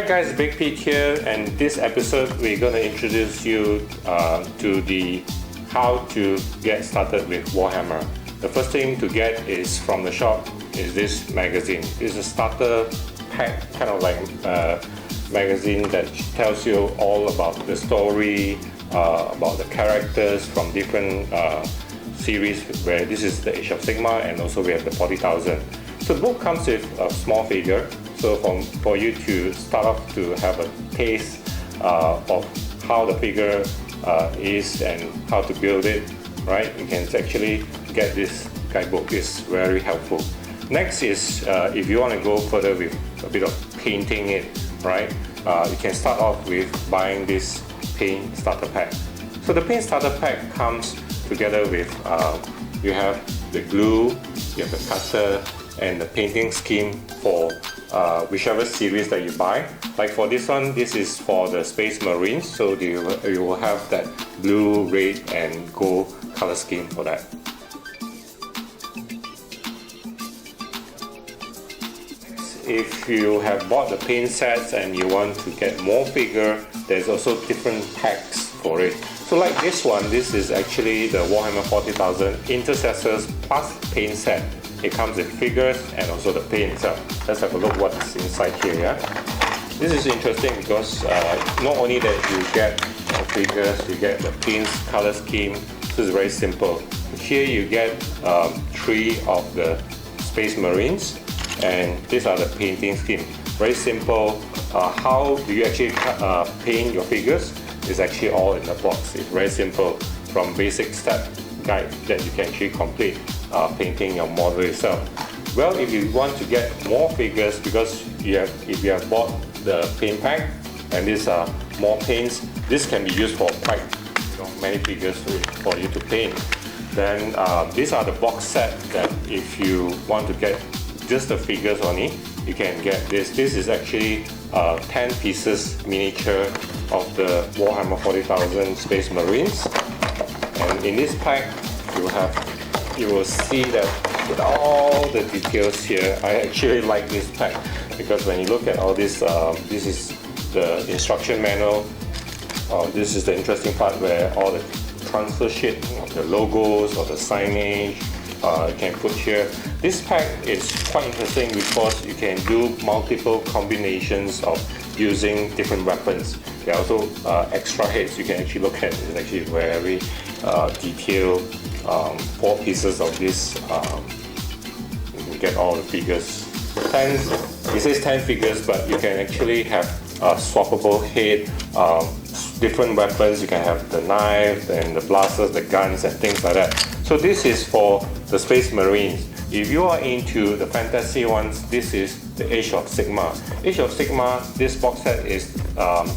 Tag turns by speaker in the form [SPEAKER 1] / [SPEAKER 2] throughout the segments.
[SPEAKER 1] guys, Big Pete here, and this episode we're going to introduce you to the how to get started with Warhammer. The first thing to get is from the shop is this magazine. It's a starter pack, kind of like magazine that tells you all about the story, about the characters from different series, where this is the Age of Sigmar, and also we have the 40,000. So the book comes with a small figure, so for you to start off to have a taste of how the figure is and how to build it, right? You can actually get this guidebook. It's very helpful. Next is if you want to go further with a bit of painting it, right? You can start off with buying this paint starter pack. So the paint starter pack comes together with you have the glue, you have the cutter, and the painting scheme for whichever series that you buy. Like for this one, this is for the Space Marines, so you will have that blue, red, and gold color scheme for that. If you have bought the paint sets and you want to get more figure, there's also different packs for it. So like this one, this is actually the Warhammer 40,000 Intercessors plus paint set. It comes with figures and also the paint itself. Let's have a look what's inside here. Yeah? This is interesting because not only that you get the figures, you get the paint color scheme. So it's very simple. Here you get 3 of the Space Marines, and these are the painting scheme. Very simple. How do you actually paint your figures? It's actually all in the box. It's very simple, from basic step guide that you can actually complete painting your model itself. Well, if you want to get more figures, because if you have bought the paint pack and these are more paints, this can be used for quite many figures for you to paint. Then these are the box set that if you want to get just the figures only, you can get this. This is actually 10 pieces miniature of the Warhammer 40,000 Space Marines, and in this pack you will see that with all the details here. I actually like this pack because when you look at all this, this is the instruction manual. This is the interesting part where all the transfer sheet, the logos or the signage you can put here. This pack is quite interesting because you can do multiple combinations of using different weapons. There are also extra heads you can actually look at. It's actually very detailed. 4 pieces of this, you can get all the figures. It says 10 figures, but you can actually have a swappable head, different weapons. You can have the knife and the blasters, the guns, and things like that. So this is for the Space Marines. If you are into the fantasy ones, this is the Age of Sigmar. Age of Sigmar, this box set is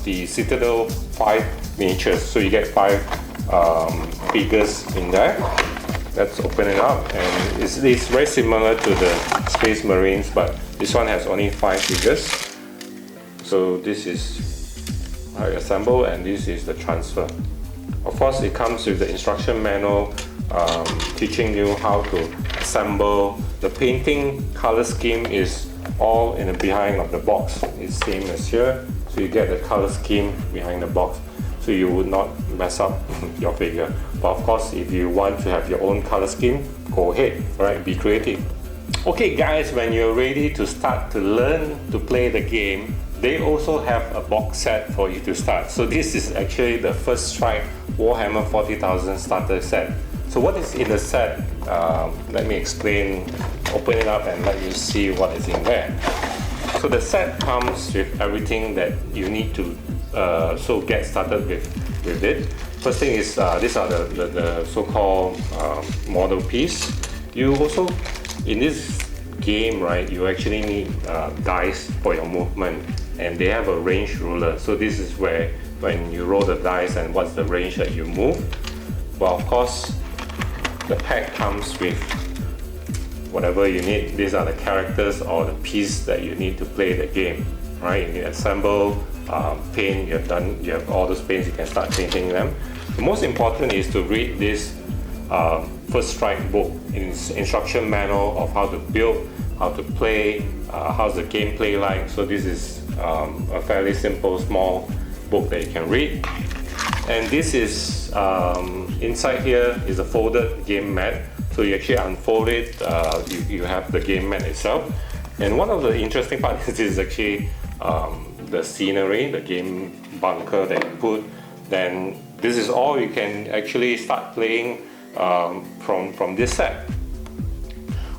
[SPEAKER 1] the Citadel 5 miniatures. So you get 5 figures in there. Let's open it up, and it's very similar to the Space Marines, but this one has only 5 figures. So this is how you assemble, and this is the transfer. Of course, it comes with the instruction manual teaching you how to assemble. The painting color scheme is all in the behind of the box. It's same as here, so you get the color scheme behind the box, so you would not mess up your figure. But of course, if you want to have your own color scheme, go ahead, right? Be creative. Okay guys, when you're ready to start to learn to play the game, they also have a box set for you to start. So this is actually the First Strike Warhammer 40,000 starter set. So what is in the set? Let me explain. Open it up and let you see what is in there. So the set comes with everything that you need to so get started with it. First thing is these are the so-called model piece. You also, in this game, right, you actually need dice for your movement, and they have a range ruler. So this is where when you roll the dice and what's the range that you move. Well, of course, the pack comes with whatever you need. These are the characters or the piece that you need to play the game, right? You need assemble, paint. You have all those paints. You can start painting them. The most important is to read this First Strike book, instruction manual of how to build, how to play, how's the gameplay like. So this is a fairly simple, small book that you can read. And this is, inside here is a folded game mat. So you actually unfold it, you have the game mat itself. And one of the interesting parts is actually the scenery, the game bunker that you put. Then this is all you can actually start playing from this set.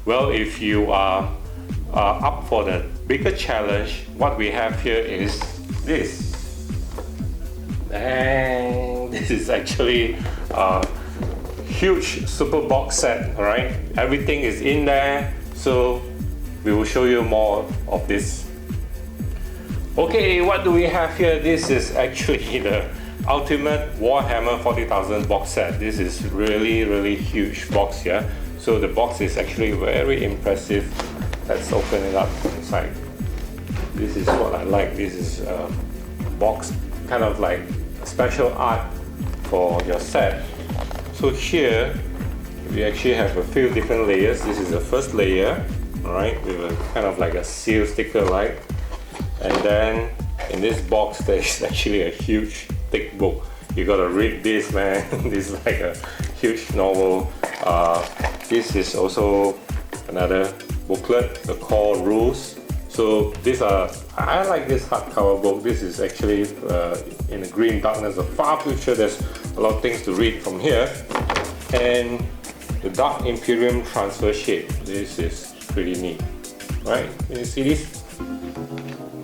[SPEAKER 1] Well, if you are up for the bigger challenge, what we have here is this. And this is actually a huge super box set, alright? Everything is in there, so we will show you more of this. Okay, what do we have here? This is actually the ultimate Warhammer 40,000 box set. This is really huge box here. So the box is actually very impressive. Let's open it up inside. This is what I like. This is a box, kind of like special art for your set. So here we actually have a few different layers. This is the first layer, alright, with a kind of like a seal sticker like. And then in this box there is actually a huge thick book. You gotta read this, man. This is like a huge novel. This is also another booklet, the core rules. So these are, I like this hardcover book. This is actually in the green darkness of far future. There's a lot of things to read from here. And the Dark Imperium transfer sheet. This is pretty neat, right? Can you see this?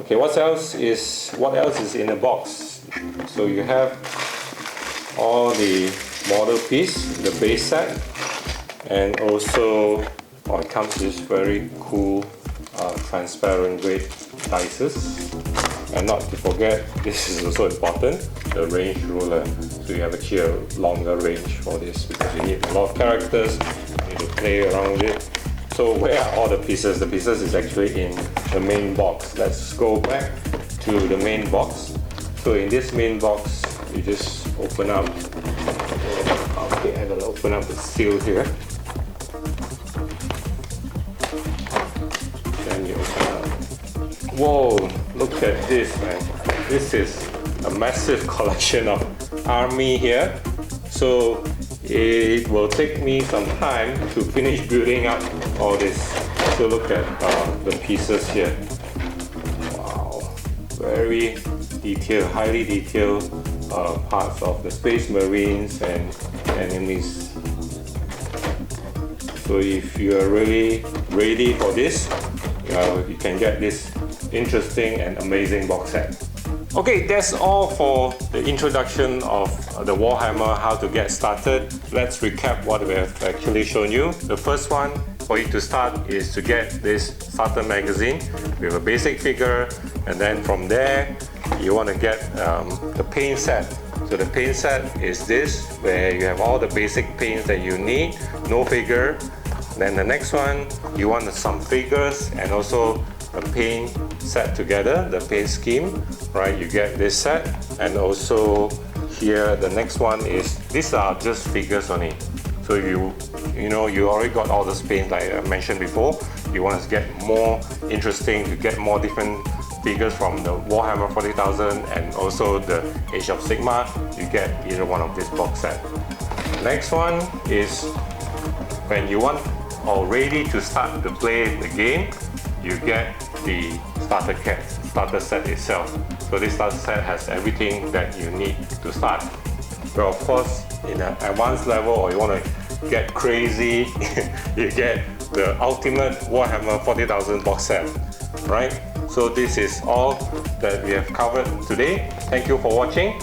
[SPEAKER 1] Okay, what else is in the box? So you have all the model piece, the base set, and also it comes with this very cool transparent grade dices. And not to forget, this is also important, the range ruler. So you have actually a longer range for this because you need a lot of characters, you need to play around with it. So where are all the pieces? The pieces is actually in the main box. Let's go back to the main box. So in this main box, you just open up. Okay, I gotta open up the seal here. Then you open up. Whoa, look at this, man. This is a massive collection of army here. So it will take me some time to finish building up all this. So look at the pieces here. Wow, very detailed, highly detailed parts of the Space Marines and enemies. So if you are really ready for this, you can get this interesting and amazing box set. Okay, that's all for the introduction of the Warhammer, how to get started. Let's recap what we have actually shown you. The first one for you to start is to get this starter magazine with a basic figure, and then from there you want to get the paint set. So the paint set is this, where you have all the basic paints that you need, no figure. Then the next one, you want some figures and also a paint set together, the paint scheme, right? You get this set, and also here the next one is, these are just figures only. So you know you already got all those paints like I mentioned before. You want to get more interesting, to get more different figures from the Warhammer 40,000 and also the Age of Sigmar, you get either one of this box set. Next one is when you want or ready to start to play the game, you get the starter set itself. So this starter set has everything that you need to start. But of course, in an advanced level, or you want to get crazy, you get the ultimate Warhammer 40,000 box set, right? So this is all that we have covered today. Thank you for watching.